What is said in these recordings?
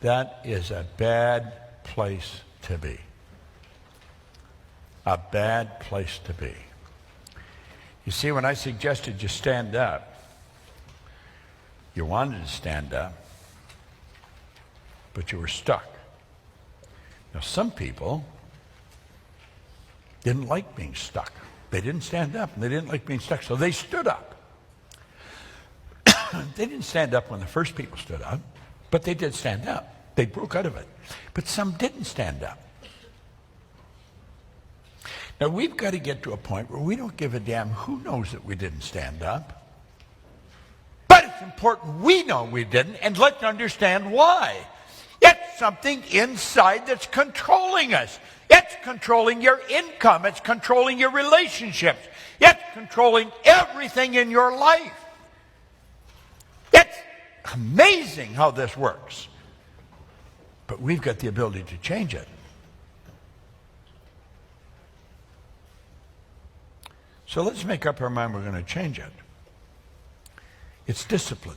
That is a bad place to be. A bad place to be. You see, when I suggested you stand up, you wanted to stand up, but you were stuck. Now, some people didn't like being stuck. They didn't stand up, and they didn't like being stuck, so they stood up. They didn't stand up when the first people stood up, but they did stand up. They broke out of it. But some didn't stand up. Now, we've got to get to a point where we don't give a damn who knows that we didn't stand up. But it's important we know we didn't, and let's understand why. It's something inside that's controlling us. It's controlling your income. It's controlling your relationships. It's controlling everything in your life. It's amazing how this works. But we've got the ability to change it. So let's make up our mind we're going to change it. It's discipline.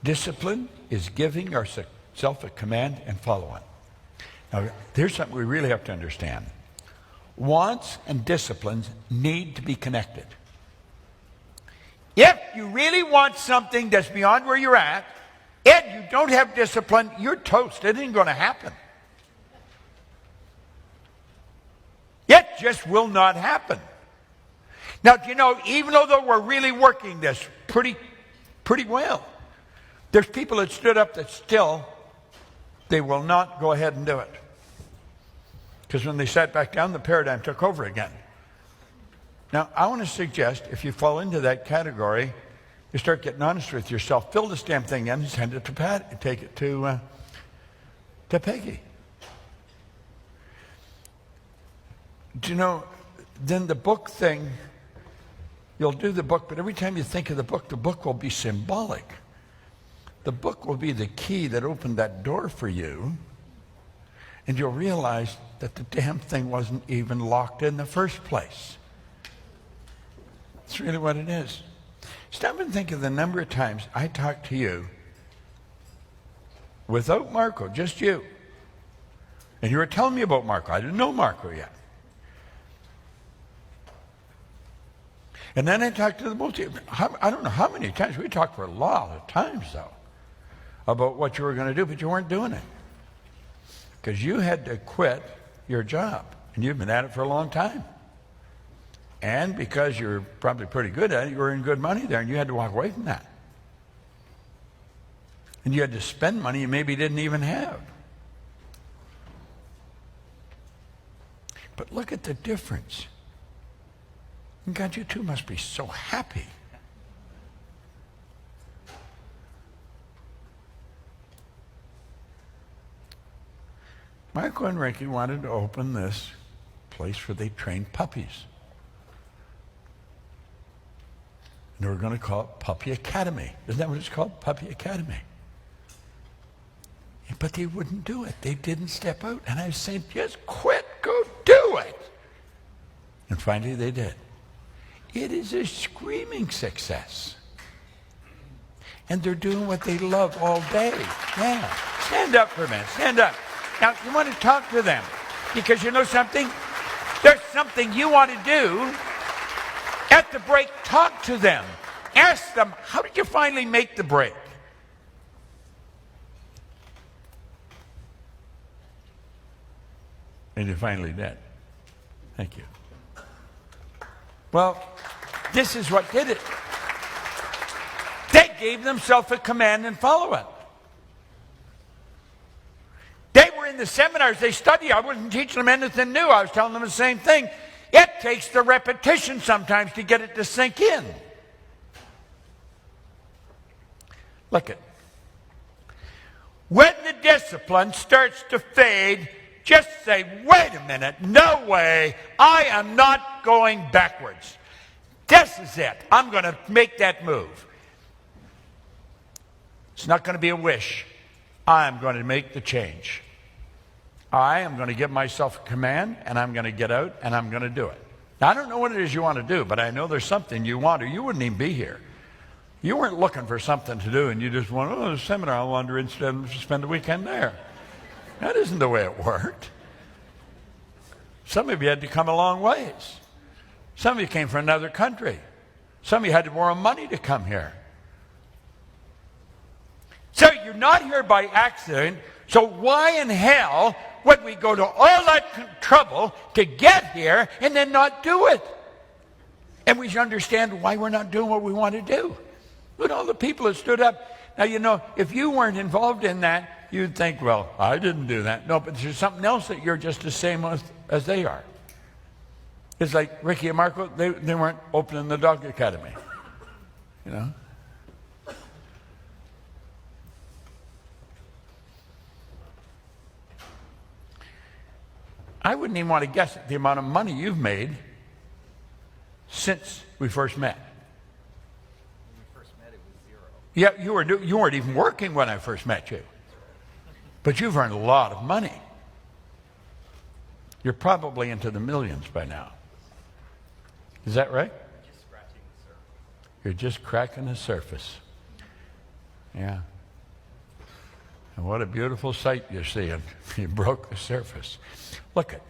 Discipline is giving ourselves a command and following. Now, here's something we really have to understand. Wants and disciplines need to be connected. If you really want something that's beyond where you're at, and you don't have discipline, you're toast. It ain't going to happen. It just will not happen. Now, you know, even though we're really working this pretty well, there's people that stood up that still, they will not go ahead and do it. Because when they sat back down, the paradigm took over again. Now, I want to suggest if you fall into that category, you start getting honest with yourself, fill this damn thing in and send it to Pat, take it to Peggy. Do you know, then the book thing, you'll do the book, but every time you think of the book will be symbolic. The book will be the key that opened that door for you, and you'll realize that the damn thing wasn't even locked in the first place. That's really what it is. Stop and think of the number of times I talked to you without Marco, just you. And you were telling me about Marco. I didn't know Marco yet. And then I talked to the both of you. I don't know how many times. We talked for a lot of times, though, about what you were going to do, but you weren't doing it. Because you had to quit your job. And you've been at it for a long time. And because you're probably pretty good at it, you were in good money there, and you had to walk away from that. And you had to spend money you maybe didn't even have. But look at the difference. And God, you two must be so happy. Marco and Ricky wanted to open this place where they trained puppies. And they were going to call it Puppy Academy. Isn't that what it's called? Puppy Academy. But they wouldn't do it. They didn't step out. And I was saying, just quit, go do it. And finally they did. It is a screaming success. And they're doing what they love all day. Yeah. Stand up for a minute. Stand up. Now, you want to talk to them. Because you know something? There's something you want to do. At the break, talk to them. Ask them, how did you finally make the break? And you finally did. Thank you. Well, this is what did it. They gave themselves a command and follow it. They were in the seminars, they studied. I wasn't teaching them anything new. I was telling them the same thing. It takes the repetition sometimes to get it to sink in. Look it. When the discipline starts to fade, just say, wait a minute, no way, I am not going backwards. This is it. I'm going to make that move. It's not going to be a wish. I'm going to make the change. I am going to give myself a command, and I'm going to get out, and I'm going to do it. Now, I don't know what it is you want to do, but I know there's something you want, or you wouldn't even be here. You weren't looking for something to do and you just went, oh, a seminar, I'll wander instead and spend the weekend there. That isn't the way it worked. Some of you had to come a long ways. Some of you came from another country. Some of you had to borrow money to come here. So you're not here by accident. So why in hell would we go to all that trouble to get here and then not do it? And we should understand why we're not doing what we want to do. Look at all the people that stood up. Now, you know, if you weren't involved in that, you'd think, well, I didn't do that. No, but there's something else that you're just the same as they are. It's like Ricky and Marco, they weren't opening the dog academy. You know? I wouldn't even want to guess at the amount of money you've made since we first met. When we first met, it was zero. Yeah, you weren't even working when I first met you. But you've earned a lot of money. You're probably into the millions by now. Is that right? We're just scratching the surface. You're just cracking the surface. Yeah. And what a beautiful sight you're seeing. You broke the surface. Look it.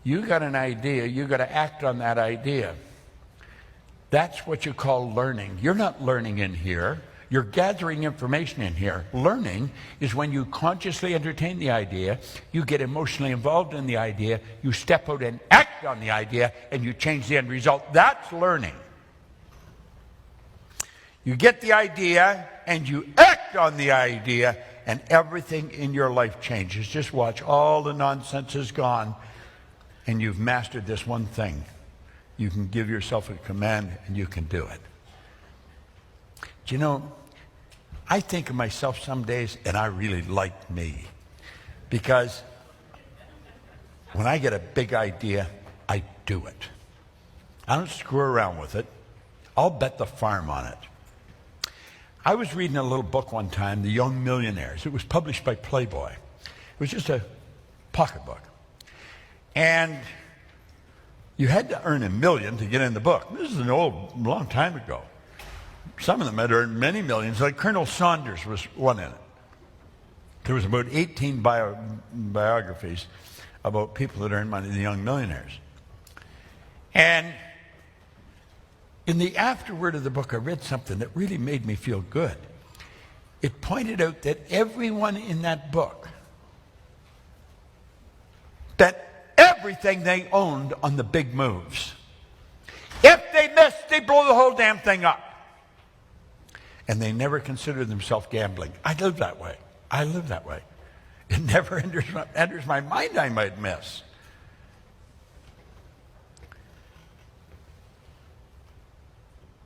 You got an idea. You got to act on that idea. That's what you call learning. You're not learning in here. You're gathering information in here. Learning is when you consciously entertain the idea, you get emotionally involved in the idea, you step out and act on the idea, and you change the end result. That's learning. You get the idea, and you act on the idea, and everything in your life changes. Just watch. All the nonsense is gone, and you've mastered this one thing. You can give yourself a command, and you can do it. Do you know, I think of myself some days, and I really like me. Because when I get a big idea, I do it. I don't screw around with it. I'll bet the farm on it. I was reading a little book one time, The Young Millionaires. It was published by Playboy. It was just a pocketbook. And you had to earn $1 million to get in the book. This is long time ago. Some of them had earned many millions, like Colonel Saunders was one in it. There was about 18 biographies about people that earned money, the young millionaires. And in the afterword of the book, I read something that really made me feel good. It pointed out that everyone in that book, that everything they owned on the big moves, if they missed, they blow the whole damn thing up. And they never considered themselves gambling. I live that way. I live that way. It never enters my mind I might miss.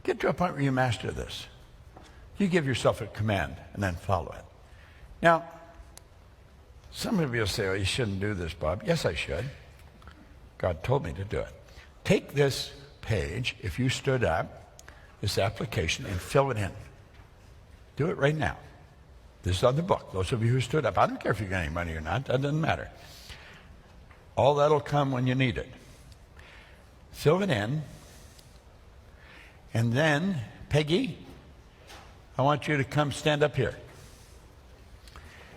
Get to a point where you master this. You give yourself a command and then follow it. Now, some of you will say, oh, you shouldn't do this, Bob. Yes, I should. God told me to do it. Take this page, if you stood up, this application, and fill it in. Do it right now. This is on the book. Those of you who stood up, I don't care if you got any money or not. That doesn't matter. All that'll come when you need it. Fill it in. And then, Peggy, I want you to come stand up here.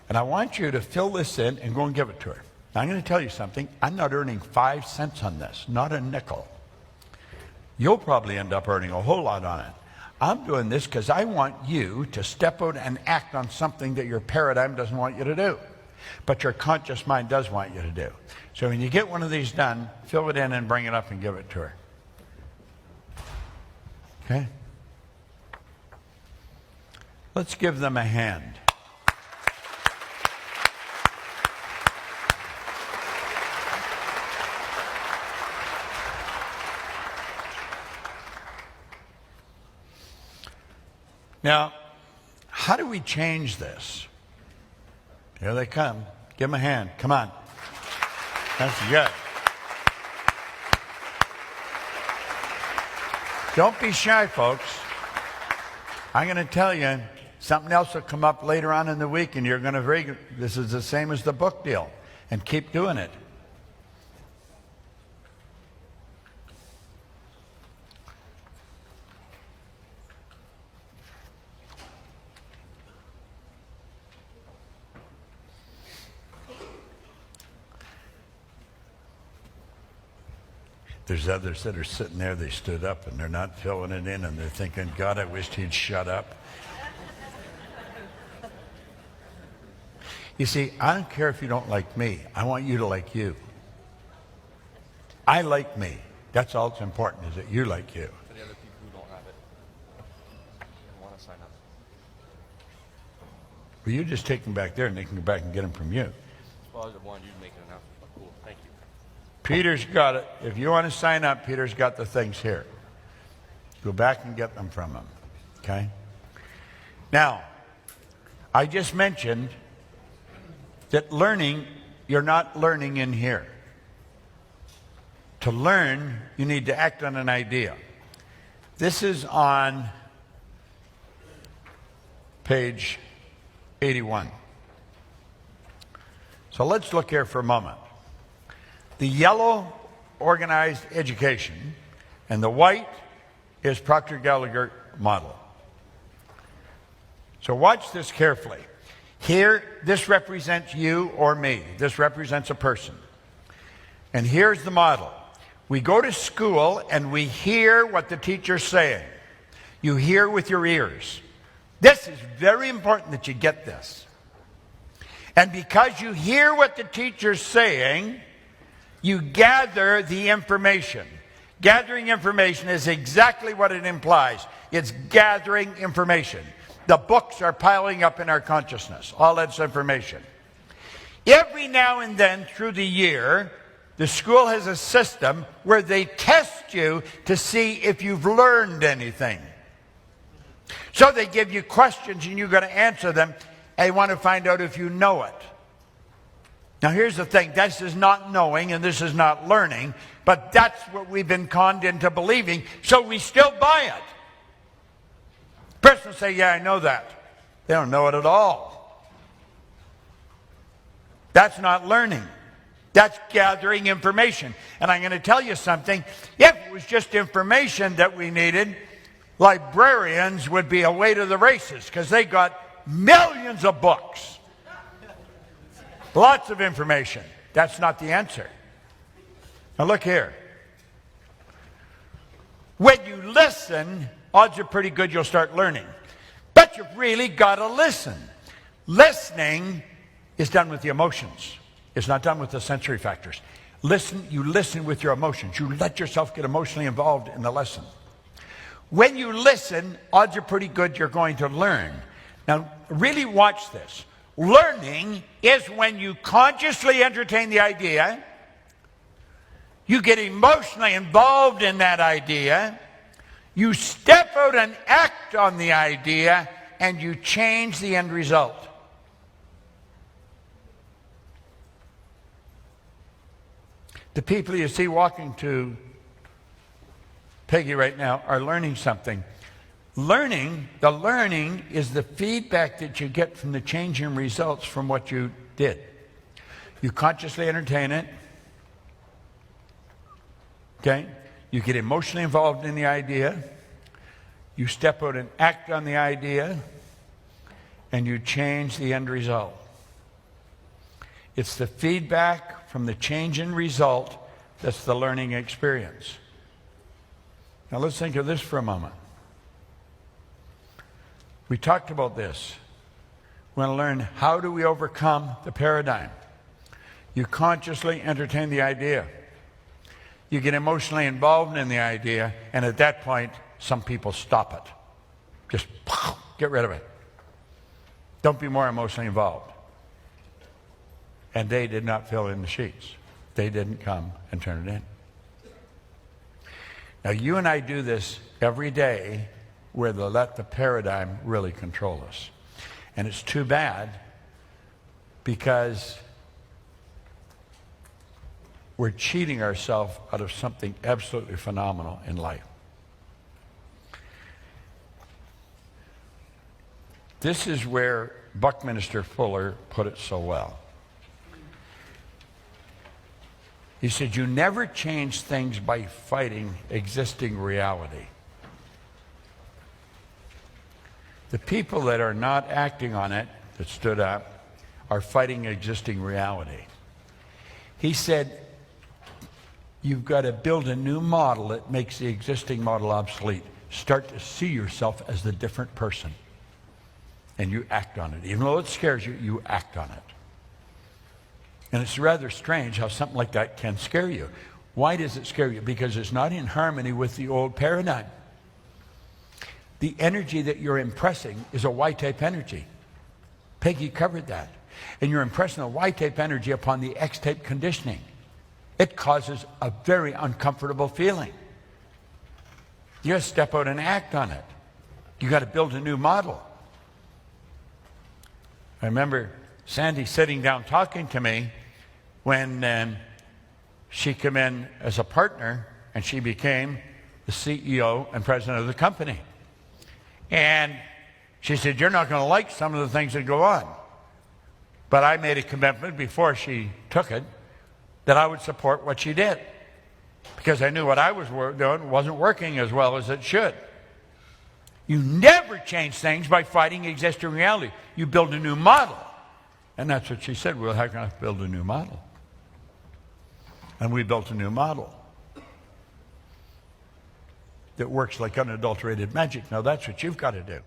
And I want you to fill this in and go and give it to her. Now, I'm going to tell you something. I'm not earning 5 cents on this, not a nickel. You'll probably end up earning a whole lot on it. I'm doing this because I want you to step out and act on something that your paradigm doesn't want you to do. But your conscious mind does want you to do. So when you get one of these done, fill it in and bring it up and give it to her. Okay? Let's give them a hand. Now, how do we change this? Here they come. Give them a hand. Come on. That's good. Don't be shy, folks. I'm going to tell you, something else will come up later on in the week, and you're going to this is the same as the book deal, and keep doing it. There's others that are sitting there, they stood up and they're not filling it in and they're thinking, God, I wished he'd shut up. You see, I don't care if you don't like me. I want you to like you. I like me. That's all that's important, is that you like you. For the other people who don't have it and want to sign up. Well, you just take them back there and they can go back and get them from you. Well, I wanted you to make it enough. Cool, thank you. Peter's got it. If you want to sign up, Peter's got the things here. Go back and get them from him. Okay? Now, I just mentioned that learning, you're not learning in here. To learn, you need to act on an idea. This is on page 81. So let's look here for a moment. The yellow, organized education, and the white is Proctor Gallagher model. So watch this carefully. Here, this represents you or me. This represents a person. And here's the model. We go to school and we hear what the teacher's saying. You hear with your ears. This is very important that you get this. And because you hear what the teacher's saying, you gather the information. Gathering information is exactly what it implies. It's gathering information. The books are piling up in our consciousness, all that's information. Every now and then through the year, the school has a system where they test you to see if you've learned anything. So they give you questions and you've got to answer them, and they want to find out if you know it. Now here's the thing, this is not knowing and this is not learning, but that's what we've been conned into believing, so we still buy it. Person will say, yeah, I know that. They don't know it at all. That's not learning. That's gathering information. And I'm going to tell you something. If it was just information that we needed, librarians would be away to the races because they got millions of books. Lots of information. That's not the answer. Now look here. When you listen, odds are pretty good you'll start learning. But you've really got to listen. Listening is done with the emotions. It's not done with the sensory factors. You listen with your emotions. You let yourself get emotionally involved in the lesson. When you listen, odds are pretty good you're going to learn. Now, really watch this. Learning is when you consciously entertain the idea, you get emotionally involved in that idea, you step out and act on the idea, and you change the end result. The people you see walking to Peggy right now are learning something. The learning is the feedback that you get from the changing results from what you did. You consciously entertain it. Okay? You get emotionally involved in the idea. You step out and act on the idea. And you change the end result. It's the feedback from the change in result that's the learning experience. Now let's think of this for a moment. We talked about this. We want to learn, how do we overcome the paradigm? You consciously entertain the idea. You get emotionally involved in the idea, and at that point, some people stop it. Just get rid of it. Don't be more emotionally involved. And they did not fill in the sheets. They didn't come and turn it in. Now, you and I do this every day where they let the paradigm really control us. And it's too bad because we're cheating ourselves out of something absolutely phenomenal in life. This is where Buckminster Fuller put it so well. He said, you never change things by fighting existing reality. The people that are not acting on it, that stood up, are fighting existing reality. He said, You've got to build a new model that makes the existing model obsolete. Start to see yourself as the different person. And you act on it. Even though it scares you, you act on it. And it's rather strange how something like that can scare you. Why does it scare you? Because it's not in harmony with the old paradigm. The energy that you're impressing is a Y-type energy. Peggy covered that. And you're impressing a Y-type energy upon the X-type conditioning. It causes a very uncomfortable feeling. You got to step out and act on it. You got to build a new model. I remember Sandy sitting down talking to me when she came in as a partner and she became the CEO and president of the company. And she said, you're not going to like some of the things that go on. But I made a commitment before she took it that I would support what she did. Because I knew what I was doing wasn't working as well as it should. You never change things by fighting existing reality. You build a new model. And that's what she said. Well, how can I build a new model? And we built a new model that works like unadulterated magic. Now that's what you've got to do.